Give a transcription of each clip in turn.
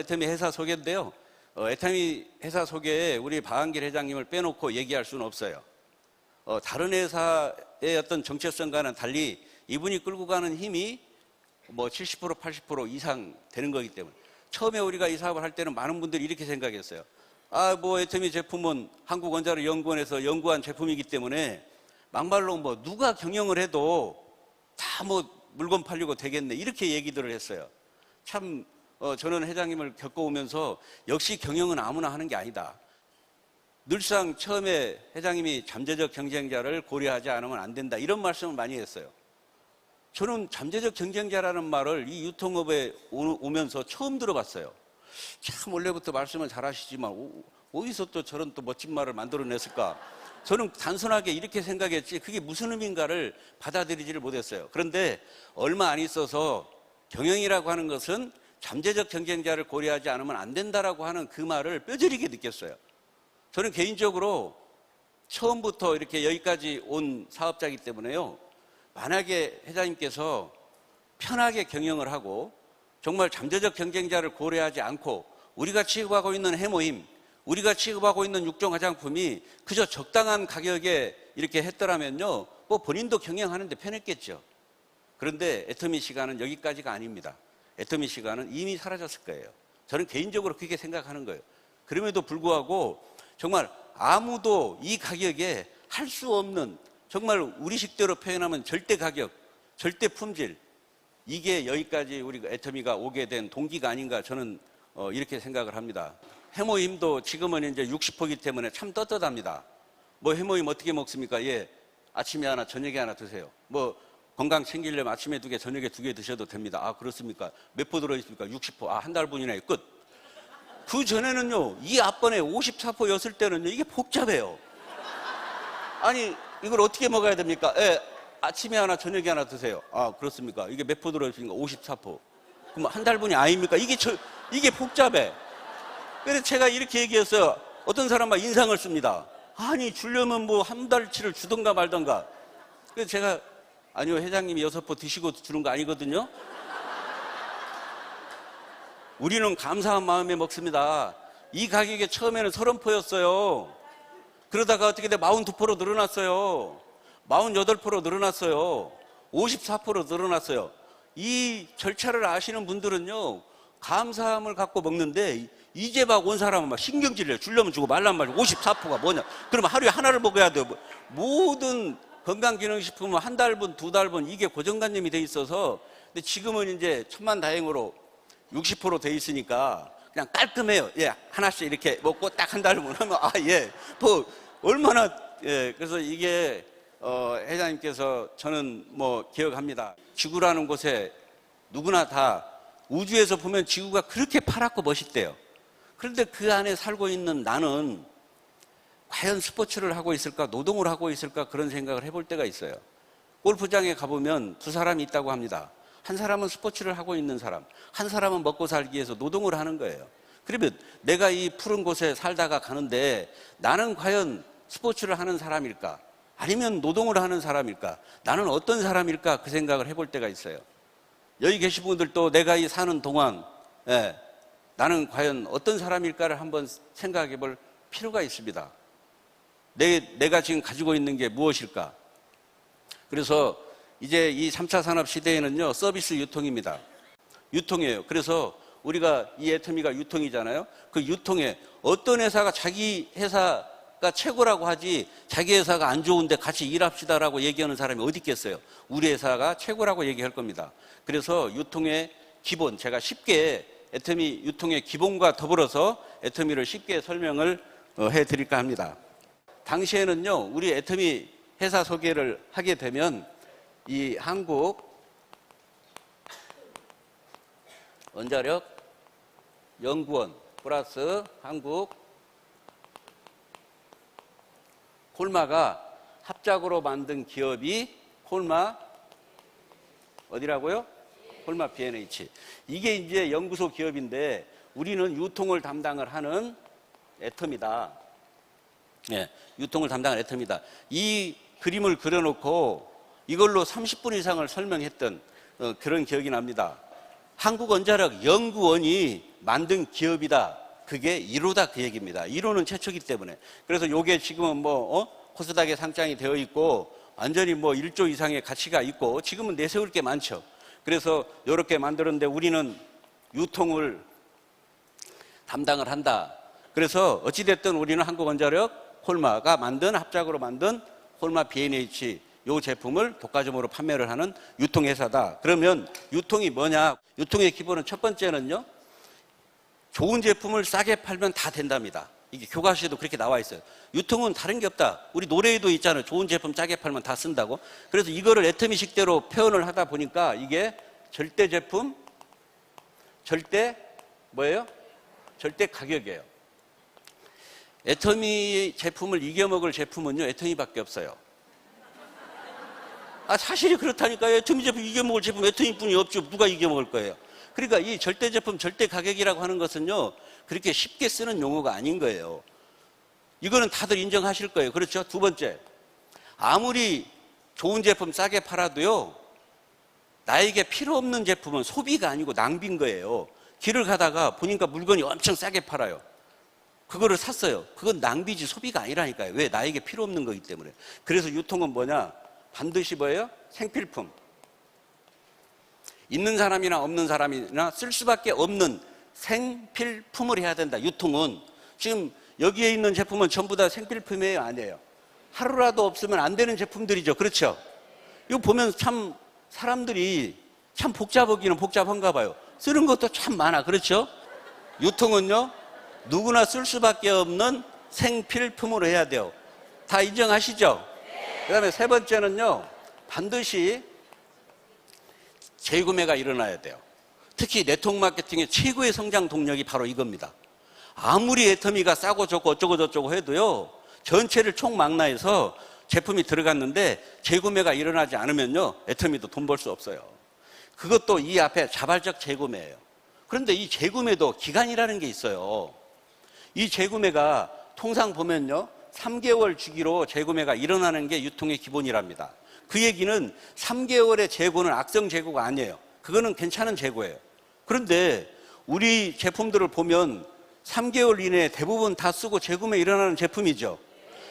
애터미 회사 소개인데요. 애터미 회사 소개에 우리 박한길 회장님을 빼놓고 얘기할 수는 없어요. 다른 회사의 어떤 정체성과는 달리 이분이 끌고 가는 힘이 뭐 70%, 80% 이상 되는 거기 때문에 처음에 우리가 이 사업을 할 때는 많은 분들이 이렇게 생각했어요. 뭐 애터미 제품은 한국원자력연구원에서 연구한 제품이기 때문에 막말로 뭐 누가 경영을 해도 다 뭐 물건 팔리고 되겠네 이렇게 얘기들을 했어요. 참 저는 회장님을 겪어오면서 역시 경영은 아무나 하는 게 아니다. 늘상 처음에 회장님이 잠재적 경쟁자를 고려하지 않으면 안 된다 이런 말씀을 많이 했어요. 저는 잠재적 경쟁자라는 말을 이 유통업에 오면서 처음 들어봤어요. 참 원래부터 말씀을 잘 하시지만 어디서 또 저런 또 멋진 말을 만들어냈을까. 저는 단순하게 이렇게 생각했지 그게 무슨 의미인가를 받아들이지를 못했어요. 그런데 얼마 안 있어서 경영이라고 하는 것은 잠재적 경쟁자를 고려하지 않으면 안 된다라고 하는 그 말을 뼈저리게 느꼈어요. 저는 개인적으로 처음부터 이렇게 여기까지 온 사업자이기 때문에요. 만약에 회장님께서 편하게 경영을 하고 정말 잠재적 경쟁자를 고려하지 않고 우리가 취급하고 있는 해모임, 우리가 취급하고 있는 육종 화장품이 그저 적당한 가격에 이렇게 했더라면요, 뭐 본인도 경영하는데 편했겠죠. 그런데 애터미 시간은 여기까지가 아닙니다. 애터미 시간은 이미 사라졌을 거예요. 저는 개인적으로 그렇게 생각하는 거예요. 그럼에도 불구하고 정말 아무도 이 가격에 할 수 없는 정말 우리식대로 표현하면 절대 가격, 절대 품질, 이게 여기까지 우리 애터미가 오게 된 동기가 아닌가 저는 이렇게 생각을 합니다. 해모임도 지금은 이제 60호기 때문에 참 떳떳합니다. 뭐 해모임 어떻게 먹습니까? 예, 아침에 하나, 저녁에 하나 드세요. 뭐 건강 챙기려면 아침에 2개, 저녁에 2개 드셔도 됩니다. 아, 그렇습니까? 몇 포 들어있습니까? 60포. 아, 한 달분이나 끝. 그 전에는요, 이 앞번에 54포였을 때는요, 이게 복잡해요. 아니, 이걸 어떻게 먹어야 됩니까? 예, 아침에 하나, 저녁에 하나 드세요. 아, 그렇습니까? 이게 몇 포 들어있습니까? 54포. 그럼 한 달분이 아닙니까? 이게 복잡해. 그래서 제가 이렇게 얘기했어요. 어떤 사람은 인상을 씁니다. 아니, 주려면 뭐 한 달치를 주던가 말던가. 그래서 제가, 아니요, 회장님이 6포 드시고 주는 거 아니거든요. 우리는 감사한 마음에 먹습니다. 이 가격에 처음에는 30포였어요. 그러다가 어떻게 돼? 42포로 늘어났어요. 48포로 늘어났어요. 54포로 늘어났어요. 이 절차를 아시는 분들은요, 감사함을 갖고 먹는데, 이제 막 온 사람은 막 신경질내요. 주려면 주고 말란 말이고 54포가 뭐냐. 그러면 하루에 하나를 먹어야 돼요. 모든 건강기능식품은 한 달분, 2달분 이게 고정관념이 돼 있어서, 근데 지금은 이제 천만다행으로 60% 돼 있으니까 그냥 깔끔해요. 예, 하나씩 이렇게 먹고 딱 한 달분 하면 예, 뭐 얼마나 예. 그래서 이게 회장님께서 저는 뭐 기억합니다. 지구라는 곳에 누구나 다 우주에서 보면 지구가 그렇게 파랗고 멋있대요. 그런데 그 안에 살고 있는 나는 과연 스포츠를 하고 있을까, 노동을 하고 있을까 그런 생각을 해볼 때가 있어요. 골프장에 가보면 두 사람이 있다고 합니다. 한 사람은 스포츠를 하고 있는 사람, 한 사람은 먹고 살기 위해서 노동을 하는 거예요. 그러면 내가 이 푸른 곳에 살다가 가는데 나는 과연 스포츠를 하는 사람일까? 아니면 노동을 하는 사람일까? 나는 어떤 사람일까? 그 생각을 해볼 때가 있어요. 여기 계신 분들도 내가 이 사는 동안 나는 과연 어떤 사람일까를 한번 생각해 볼 필요가 있습니다. 내가 지금 가지고 있는 게 무엇일까? 그래서 이제 이 3차 산업 시대에는요, 서비스 유통입니다. 유통이에요. 그래서 우리가 이 애터미가 유통이잖아요. 그 유통에 어떤 회사가 자기 회사가 최고라고 하지 자기 회사가 안 좋은데 같이 일합시다라고 얘기하는 사람이 어디 있겠어요? 우리 회사가 최고라고 얘기할 겁니다. 그래서 유통의 기본, 제가 쉽게 애터미 유통의 기본과 더불어서 애터미를 쉽게 설명을 해드릴까 합니다. 당시에는요, 우리 애터미 회사 소개를 하게 되면 이 한국 원자력 연구원 플러스 한국 콜마가 합작으로 만든 기업이 콜마 어디라고요? 콜마 B&H. 이게 이제 연구소 기업인데 우리는 유통을 담당을 하는 애터미다. 예, 유통을 담당하는 애터미다. 이 그림을 그려놓고 이걸로 30분 이상을 설명했던 그런 기억이 납니다. 한국원자력 연구원이 만든 기업이다. 그게 1호다 그 얘기입니다. 1호는 최초기 때문에. 그래서 요게 지금은 코스닥에 상장이 되어 있고 완전히 1조 이상의 가치가 있고 지금은 내세울 게 많죠. 그래서 이렇게 만들었는데 우리는 유통을 담당을 한다. 그래서 어찌됐든 우리는 한국원자력 홀마가 만든 합작으로 만든 홀마 B&H 요 제품을 독과점으로 판매를 하는 유통회사다. 그러면 유통이 뭐냐? 유통의 기본은 첫 번째는요. 좋은 제품을 싸게 팔면 다 된답니다. 이게 교과서에도 그렇게 나와 있어요. 유통은 다른 게 없다. 우리 노래에도 있잖아요. 좋은 제품 싸게 팔면 다 쓴다고. 그래서 이거를 애터미식대로 표현을 하다 보니까 이게 절대 제품, 절대 뭐예요? 절대 가격이에요. 애터미 제품을 이겨먹을 제품은요. 애터미밖에 없어요. 사실이 그렇다니까요. 애터미 제품 이겨먹을 제품 애터미뿐이 없죠. 누가 이겨먹을 거예요. 그러니까 이 절대 제품, 절대 가격이라고 하는 것은요. 그렇게 쉽게 쓰는 용어가 아닌 거예요. 이거는 다들 인정하실 거예요. 그렇죠? 두 번째, 아무리 좋은 제품 싸게 팔아도요. 나에게 필요 없는 제품은 소비가 아니고 낭비인 거예요. 길을 가다가 보니까 물건이 엄청 싸게 팔아요. 그거를 샀어요. 그건 낭비지 소비가 아니라니까요. 왜? 나에게 필요 없는 거기 때문에. 그래서 유통은 뭐냐? 반드시 뭐예요? 생필품. 있는 사람이나 없는 사람이나 쓸 수밖에 없는 생필품을 해야 된다. 유통은. 지금 여기에 있는 제품은 전부 다 생필품이에요? 아니에요? 하루라도 없으면 안 되는 제품들이죠. 그렇죠? 이거 보면 참 사람들이 참 복잡하기는 복잡한가 봐요. 쓰는 것도 참 많아. 그렇죠? 유통은요. 누구나 쓸 수밖에 없는 생필품으로 해야 돼요. 다 인정하시죠? 그 다음에 세 번째는요. 반드시 재구매가 일어나야 돼요. 특히 네트워크 마케팅의 최고의 성장 동력이 바로 이겁니다. 아무리 애터미가 싸고 좋고 어쩌고 저쩌고 해도요. 전체를 총망라해서 제품이 들어갔는데 재구매가 일어나지 않으면요. 애터미도 돈 벌 수 없어요. 그것도 이 앞에 자발적 재구매예요. 그런데 이 재구매도 기간이라는 게 있어요. 이 재구매가 통상 보면요. 3개월 주기로 재구매가 일어나는 게 유통의 기본이랍니다. 그 얘기는 3개월의 재고는 악성 재고가 아니에요. 그거는 괜찮은 재고예요. 그런데 우리 제품들을 보면 3개월 이내에 대부분 다 쓰고 재구매 일어나는 제품이죠.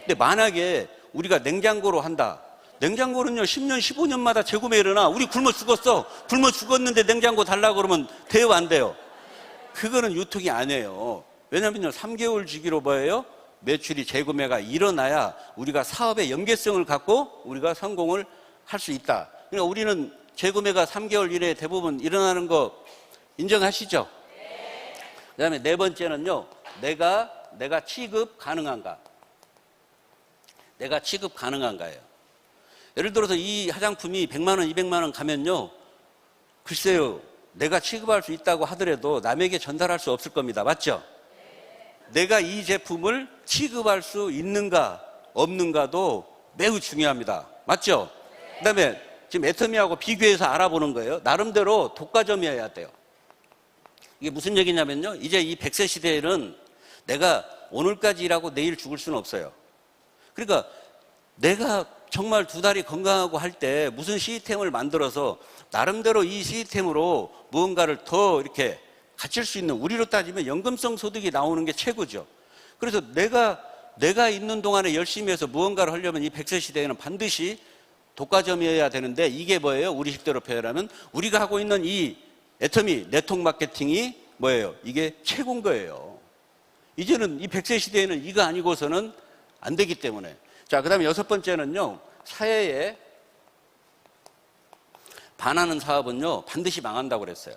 근데 만약에 우리가 냉장고로 한다. 냉장고는요 10년 15년마다 재구매 일어나. 우리 굶어 죽었어. 굶어 죽었는데 냉장고 달라고 그러면 돼요 안 돼요? 그거는 유통이 아니에요. 왜냐면요 3개월 주기로 뭐예요? 매출이 재구매가 일어나야 우리가 사업의 연계성을 갖고 우리가 성공을 할 수 있다. 그러니까 우리는 재구매가 3개월 이내에 대부분 일어나는 거 인정하시죠? 그 다음에 네 번째는요. 내가 취급 가능한가? 내가 취급 가능한가예요. 예를 들어서 이 화장품이 100만 원, 200만 원 가면요. 글쎄요. 내가 취급할 수 있다고 하더라도 남에게 전달할 수 없을 겁니다. 맞죠? 내가 이 제품을 취급할 수 있는가 없는가도 매우 중요합니다. 맞죠? 그 다음에 지금 애터미하고 비교해서 알아보는 거예요. 나름대로 독과점이어야 돼요. 이게 무슨 얘기냐면요. 이제 이 100세 시대에는 내가 오늘까지 일하고 내일 죽을 수는 없어요. 그러니까 내가 정말 두 다리 건강하고 할 때 무슨 시스템을 만들어서 나름대로 이 시스템으로 무언가를 더 이렇게 갖출 수 있는, 우리로 따지면 연금성 소득이 나오는 게 최고죠. 그래서 내가 있는 동안에 열심히 해서 무언가를 하려면 이 100세 시대에는 반드시 독과점이어야 되는데 이게 뭐예요? 우리식대로 표현하면 우리가 하고 있는 이 애터미 네트워크 마케팅이 뭐예요? 이게 최고인 거예요. 이제는 이 100세 시대에는 이거 아니고서는 안 되기 때문에. 자, 그 다음에 여섯 번째는요. 사회에 반하는 사업은요. 반드시 망한다고 그랬어요.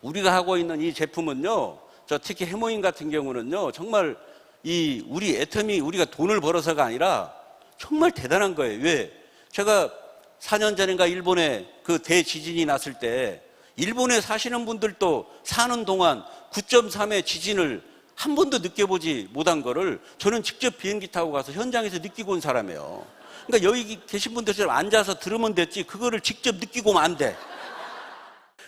우리가 하고 있는 이 제품은요. 특히 해모인 같은 경우는요. 정말 우리 애터미 우리가 돈을 벌어서가 아니라 정말 대단한 거예요. 왜? 제가 4년 전인가 일본에 그 대지진이 났을 때 일본에 사시는 분들도 사는 동안 9.3의 지진을 한 번도 느껴보지 못한 거를 저는 직접 비행기 타고 가서 현장에서 느끼고 온 사람이에요. 그러니까 여기 계신 분들처럼 앉아서 들으면 됐지 그거를 직접 느끼고 오면 안 돼.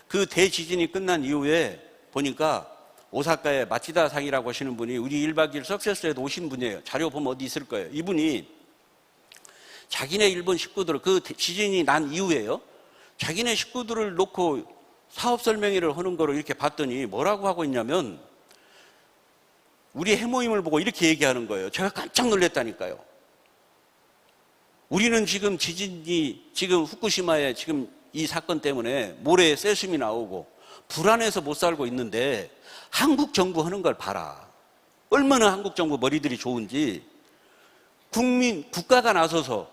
그 대지진이 끝난 이후에 보니까 오사카의 마치다 상이라고 하시는 분이 우리 1박 2일 석세스에도 오신 분이에요. 자료 보면 어디 있을 거예요. 이분이 자기네 일본 식구들을 그 지진이 난 이후에요. 자기네 식구들을 놓고 사업 설명회를 하는 거로 이렇게 봤더니 뭐라고 하고 있냐면 우리 해모임을 보고 이렇게 얘기하는 거예요. 제가 깜짝 놀랐다니까요. 우리는 지금 지금 후쿠시마에 지금 이 사건 때문에 모래에 세슘이 나오고 불안해서 못 살고 있는데 한국 정부 하는 걸 봐라. 얼마나 한국 정부 머리들이 좋은지. 국가가 나서서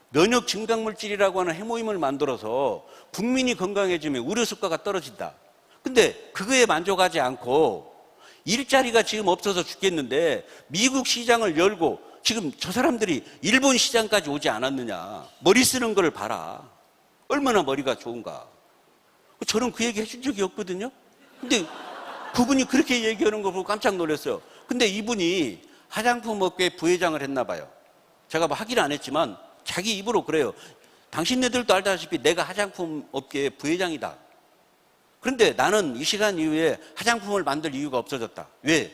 면역 증강물질이라고 하는 해모임을 만들어서 국민이 건강해지면 의료 수가가 떨어진다. 근데 그거에 만족하지 않고 일자리가 지금 없어서 죽겠는데 미국 시장을 열고 지금 저 사람들이 일본 시장까지 오지 않았느냐. 머리 쓰는 걸 봐라. 얼마나 머리가 좋은가. 저는 그 얘기 해준 적이 없거든요. 근데 그분이 그렇게 얘기하는 거 보고 깜짝 놀랐어요. 근데 이분이 화장품 업계 부회장을 했나 봐요. 제가 뭐 확인 안 했지만 자기 입으로 그래요. 당신네들도 알다시피 내가 화장품 업계의 부회장이다. 그런데 나는 이 시간 이후에 화장품을 만들 이유가 없어졌다. 왜?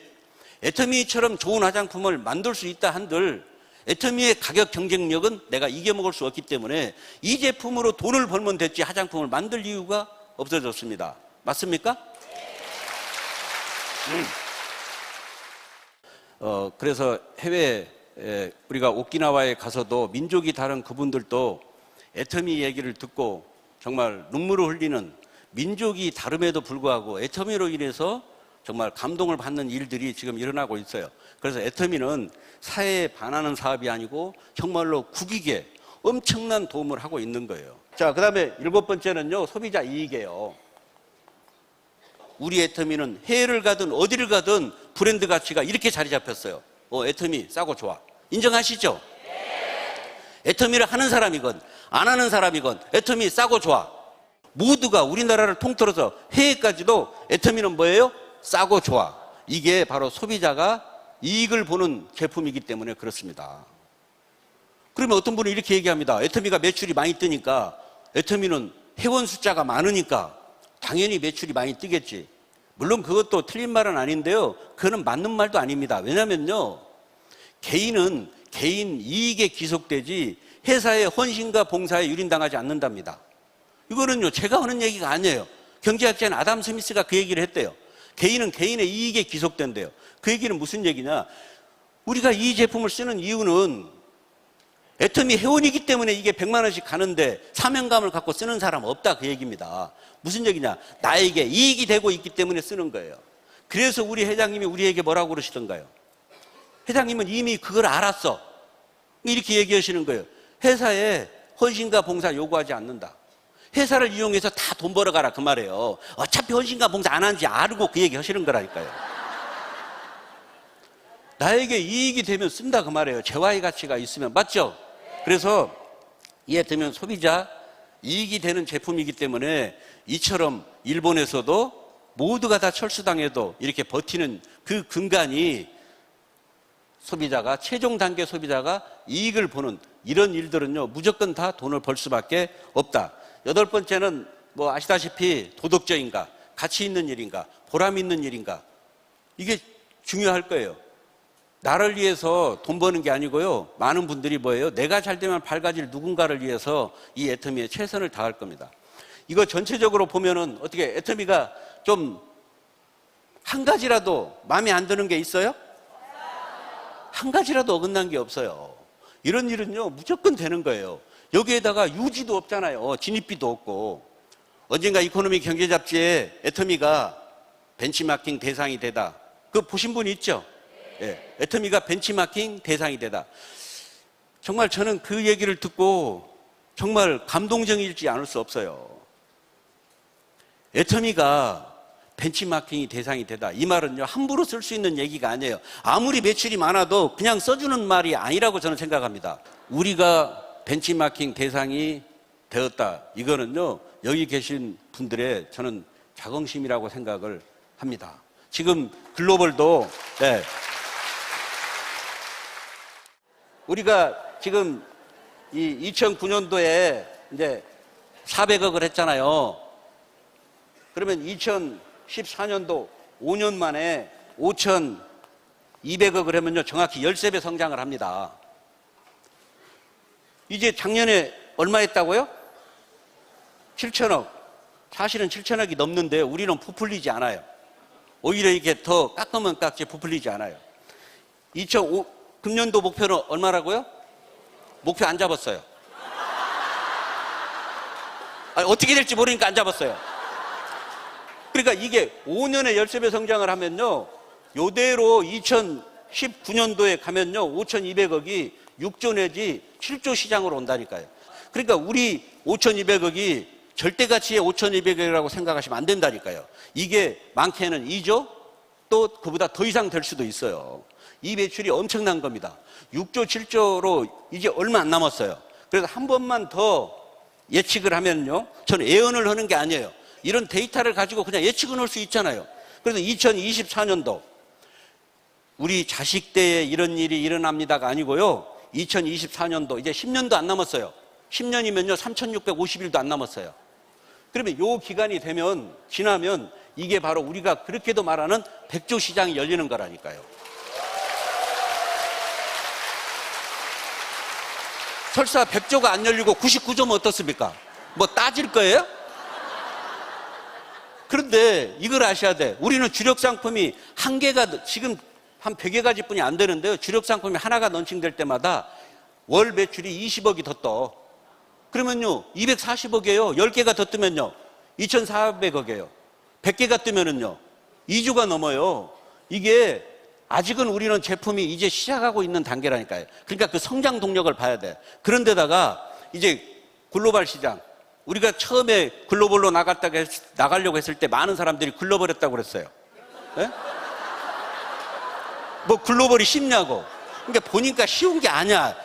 애터미처럼 좋은 화장품을 만들 수 있다 한들 애터미의 가격 경쟁력은 내가 이겨먹을 수 없기 때문에 이 제품으로 돈을 벌면 됐지 화장품을 만들 이유가 없어졌습니다. 맞습니까? 그래서 해외에 우리가 오키나와에 가서도 민족이 다른 그분들도 애터미 얘기를 듣고 정말 눈물을 흘리는, 민족이 다름에도 불구하고 애터미로 인해서 정말 감동을 받는 일들이 지금 일어나고 있어요. 그래서 애터미는 사회에 반하는 사업이 아니고 정말로 국익에 엄청난 도움을 하고 있는 거예요. 자, 그 다음에 7번째는요, 소비자 이익이에요. 우리 애터미는 해외를 가든 어디를 가든 브랜드 가치가 이렇게 자리 잡혔어요. 애터미 싸고 좋아. 인정하시죠? 애터미를 하는 사람이건 안 하는 사람이건 애터미 싸고 좋아. 모두가 우리나라를 통틀어서 해외까지도 애터미는 뭐예요? 싸고 좋아. 이게 바로 소비자가 이익을 보는 제품이기 때문에 그렇습니다. 그러면 어떤 분은 이렇게 얘기합니다. 애터미가 매출이 많이 뜨니까, 애터미는 회원 숫자가 많으니까 당연히 매출이 많이 뜨겠지. 물론 그것도 틀린 말은 아닌데요, 그거는 맞는 말도 아닙니다. 왜냐면요, 개인은 개인 이익에 기속되지 회사의 헌신과 봉사에 유린당하지 않는답니다. 이거는요, 제가 하는 얘기가 아니에요. 경제학자인 아담 스미스가 그 얘기를 했대요. 개인은 개인의 이익에 기속된대요. 그 얘기는 무슨 얘기냐, 우리가 이 제품을 쓰는 이유는 애터미 회원이기 때문에 이게 100만 원씩 가는데 사명감을 갖고 쓰는 사람 없다, 그 얘기입니다. 무슨 얘기냐, 나에게 이익이 되고 있기 때문에 쓰는 거예요. 그래서 우리 회장님이 우리에게 뭐라고 그러시던가요? 회장님은 이미 그걸 알았어, 이렇게 얘기하시는 거예요. 회사에 헌신과 봉사 요구하지 않는다. 회사를 이용해서 다 돈 벌어가라, 그 말이에요. 어차피 헌신과 봉사 안 하는지 알고 그 얘기 하시는 거라니까요. 나에게 이익이 되면 쓴다, 그 말이에요. 재화의 가치가 있으면. 맞죠? 그래서 이에 되면 소비자 이익이 되는 제품이기 때문에 이처럼 일본에서도 모두가 다 철수당해도 이렇게 버티는 그 근간이 소비자가, 최종 단계 소비자가 이익을 보는 이런 일들은요, 무조건 다 돈을 벌 수밖에 없다. 8번째는 뭐 아시다시피 도덕적인가, 가치 있는 일인가, 보람 있는 일인가, 이게 중요할 거예요. 나를 위해서 돈 버는 게 아니고요, 많은 분들이 뭐예요? 내가 잘 되면 밝아질 누군가를 위해서 이 애터미에 최선을 다할 겁니다. 이거 전체적으로 보면은 어떻게 애터미가 좀 한 가지라도 마음에 안 드는 게 있어요? 한 가지라도 어긋난 게 없어요. 이런 일은요, 무조건 되는 거예요. 여기에다가 유지도 없잖아요. 진입비도 없고. 언젠가 이코노미 경제 잡지에 애터미가 벤치마킹 대상이 되다, 그거 보신 분 있죠? 예, 애터미가 벤치마킹 대상이 되다. 정말 저는 그 얘기를 듣고 정말 감동적이지 않을 수 없어요. 애터미가 벤치마킹이 대상이 되다, 이 말은요, 함부로 쓸 수 있는 얘기가 아니에요. 아무리 매출이 많아도 그냥 써주는 말이 아니라고 저는 생각합니다. 우리가 벤치마킹 대상이 되었다, 이거는요, 여기 계신 분들의 저는 자긍심이라고 생각을 합니다. 지금 글로벌도 우리가 지금 이 2009년도에 이제 400억을 했잖아요. 그러면 2014년도 5년 만에 5,200억을 하면요, 정확히 13배 성장을 합니다. 이제 작년에 얼마 했다고요? 7천억. 사실은 7천억이 넘는데 우리는 부풀리지 않아요. 오히려 이게 더 깎으면 깎지 부풀리지 않아요. 2005 금년도 목표는 얼마라고요? 목표 안 잡았어요. 아니, 어떻게 될지 모르니까 안 잡았어요. 그러니까 이게 5년에 13배 성장을 하면요, 요대로 2019년도에 가면요 5,200억이 6조 내지 7조 시장으로 온다니까요. 그러니까 우리 5,200억이 절대가치의 5,200억이라고 생각하시면 안 된다니까요. 이게 많게는 2조, 또 그보다 더 이상 될 수도 있어요. 이 매출이 엄청난 겁니다. 6조, 7조로 이제 얼마 안 남았어요. 그래서 한 번만 더 예측을 하면요, 저는 예언을 하는 게 아니에요. 이런 데이터를 가지고 그냥 예측을 할 수 있잖아요. 그래서 2024년도 우리 자식 때에 이런 일이 일어납니다가 아니고요, 2024년도 이제 10년도 안 남았어요. 10년이면요 3,650일도 안 남았어요. 그러면 요 기간이 되면, 지나면 이게 바로 우리가 그렇게도 말하는 100조 시장이 열리는 거라니까요. 설사 100조가 안 열리고 99조면 어떻습니까? 뭐 따질 거예요? 그런데 이걸 아셔야 돼. 우리는 주력 상품이 한 개가, 지금 한 100여 가지 뿐이 안 되는데요, 주력 상품이 하나가 런칭될 때마다 월 매출이 20억이 더 떠. 그러면요 240억이에요. 10개가 더 뜨면요 2,400억이에요. 100개가 뜨면은요 2조가 넘어요. 이게 아직은 우리는 제품이 이제 시작하고 있는 단계라니까요. 그러니까 그 성장 동력을 봐야 돼. 그런데다가 이제 글로벌 시장, 우리가 처음에 글로벌로 나가려고 했을 때 많은 사람들이 글로벌 했다고 그랬어요. 네? 뭐 글로벌이 쉽냐고. 그러니까 보니까 쉬운 게 아니야.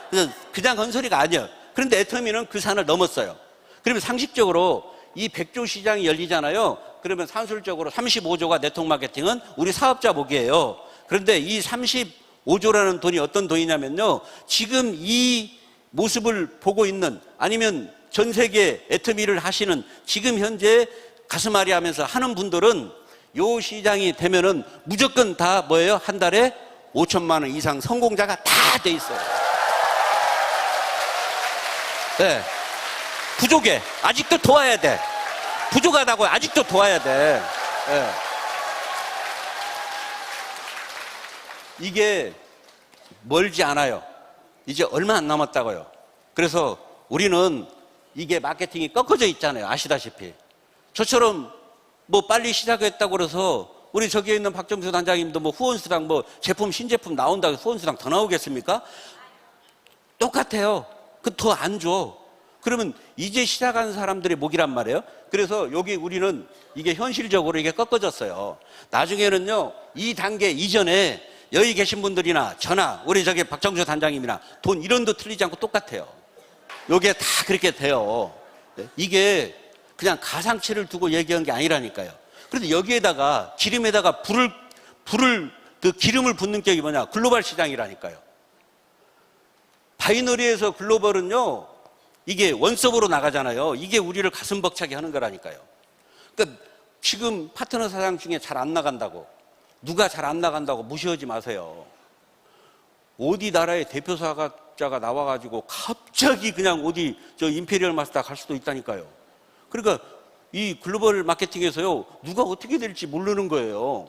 그냥 헌소리가 아니야. 그런데 애터미는 그 산을 넘었어요. 그러면 상식적으로 이 100조 시장이 열리잖아요. 그러면 산술적으로 35조가 네트워크 마케팅은 우리 사업자 목이에요. 그런데 이 35조라는 돈이 어떤 돈이냐면요, 지금 이 모습을 보고 있는, 아니면 전 세계 애터미를 하시는, 지금 현재 가슴앓이 하면서 하는 분들은 요 시장이 되면은 무조건 다 뭐예요? 한 달에 5천만 원 이상 성공자가 다 돼 있어요. 네. 부족해. 아직도 도와야 돼. 부족하다고 아직도 도와야 돼. 네. 이게 멀지 않아요. 이제 얼마 안 남았다고요. 그래서 우리는 이게 마케팅이 꺾어져 있잖아요. 아시다시피. 저처럼 뭐 빨리 시작했다고 그래서 우리 저기에 있는 박정수 단장님도 뭐 후원수당, 뭐 제품, 신제품 나온다고 후원수당 더 나오겠습니까? 똑같아요. 그 더 안 줘. 그러면 이제 시작하는 사람들의 목이란 말이에요. 그래서 여기 우리는 이게 현실적으로 이게 꺾어졌어요. 나중에는요, 이 단계 이전에 여기 계신 분들이나 저나 우리 저기 박정수 단장님이나 돈 1원도 틀리지 않고 똑같아요. 요게 다 그렇게 돼요. 이게 그냥 가상치를 두고 얘기한 게 아니라니까요. 그런데 여기에다가 기름에다가 그 기름을 붓는 격이 뭐냐? 글로벌 시장이라니까요. 바이너리에서 글로벌은요, 이게 원섭으로 나가잖아요. 이게 우리를 가슴 벅차게 하는 거라니까요. 그러니까 지금 파트너 사장 중에 잘 안 나간다고, 누가 잘 안 나간다고 무시하지 마세요. 어디 나라의 대표사가 나와가지고 갑자기 그냥 어디 저 임페리얼 마스터 갈 수도 있다니까요. 그러니까 이 글로벌 마케팅에서요, 누가 어떻게 될지 모르는 거예요.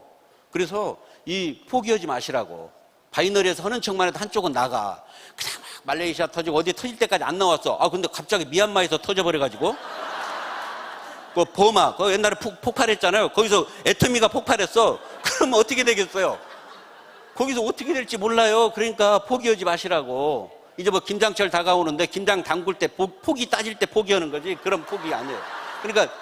그래서 이 포기하지 마시라고. 바이너리에서 하는 척만 해도 한쪽은 나가. 그냥 막 말레이시아 터지고 어디 터질 때까지 안 나왔어. 아, 근데 갑자기 미얀마에서 터져버려가지고. 그 버마, 그 옛날에 폭발했잖아요. 거기서 애터미가 폭발했어. 그러면 어떻게 되겠어요? 거기서 어떻게 될지 몰라요. 그러니까 포기하지 마시라고. 이제 뭐 김장철 다가오는데 김장 담글 때 포기 따질 때 포기하는 거지, 그런 포기 아니에요. 그러니까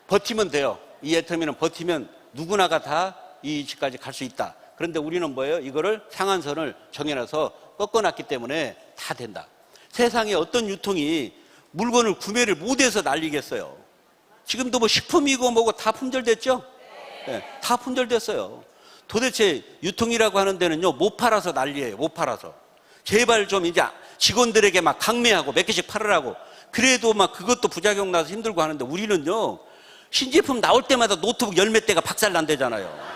버티면 돼요. 이 애터미는 버티면 누구나가 다 이 위치까지 갈 수 있다. 그런데 우리는 뭐예요? 이거를 상한선을 정해놔서 꺾어놨기 때문에 다 된다. 세상에 어떤 유통이 물건을 구매를 못해서 난리겠어요. 지금도 뭐 식품이고 뭐고 다 품절됐죠? 네, 다 품절됐어요. 도대체 유통이라고 하는 데는요, 못 팔아서 난리예요. 못 팔아서. 제발 좀 이제 직원들에게 막 강매하고 몇 개씩 팔으라고. 그래도 막 그것도 부작용 나서 힘들고 하는데, 우리는요, 신제품 나올 때마다 노트북 열몇 대가 박살난대잖아요.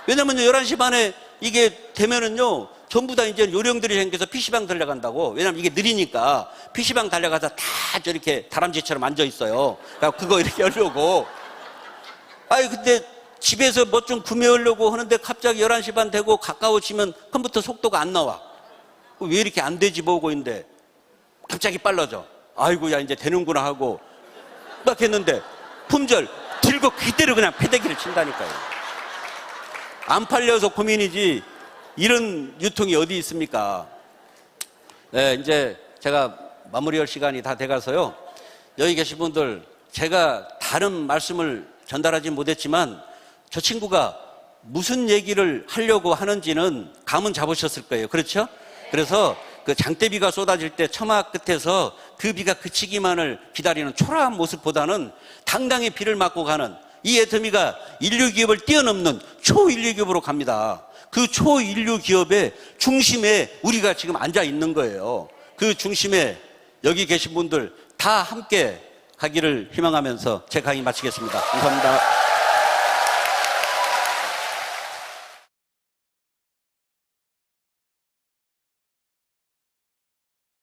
왜냐면요, 11시 반에 이게 되면은요, 전부 다 이제 요령들이 생겨서 PC방 달려간다고. 왜냐면 이게 느리니까 PC방 달려가서 다 저렇게 다람쥐처럼 앉아 있어요. 그러니까 그거 이렇게 하려고. 아니 근데 집에서 뭐 좀 구매하려고 하는데 갑자기 11시 반 되고 가까워지면 컴퓨터 속도가 안 나와. 왜 이렇게 안 되지 보고 있는데 갑자기 빨라져. 아이고 야 이제 되는구나 하고 막 했는데 품절 들고 그대로 그냥 패대기를 친다니까요. 안 팔려서 고민이지 이런 유통이 어디 있습니까? 네, 이제 제가 마무리할 시간이 다 돼가서요. 여기 계신 분들 제가 다른 말씀을 전달하지 못했지만 저 친구가 무슨 얘기를 하려고 하는지는 감은 잡으셨을 거예요. 그렇죠? 그래서 그 장대비가 쏟아질 때 처마 끝에서 그 비가 그치기만을 기다리는 초라한 모습보다는 당당히 비를 맞고 가는 이 애터미가 인류 기업을 뛰어넘는 초인류 기업으로 갑니다. 그 초인류 기업의 중심에 우리가 지금 앉아 있는 거예요. 그 중심에 여기 계신 분들 다 함께 가기를 희망하면서 제 강의 마치겠습니다. 감사합니다.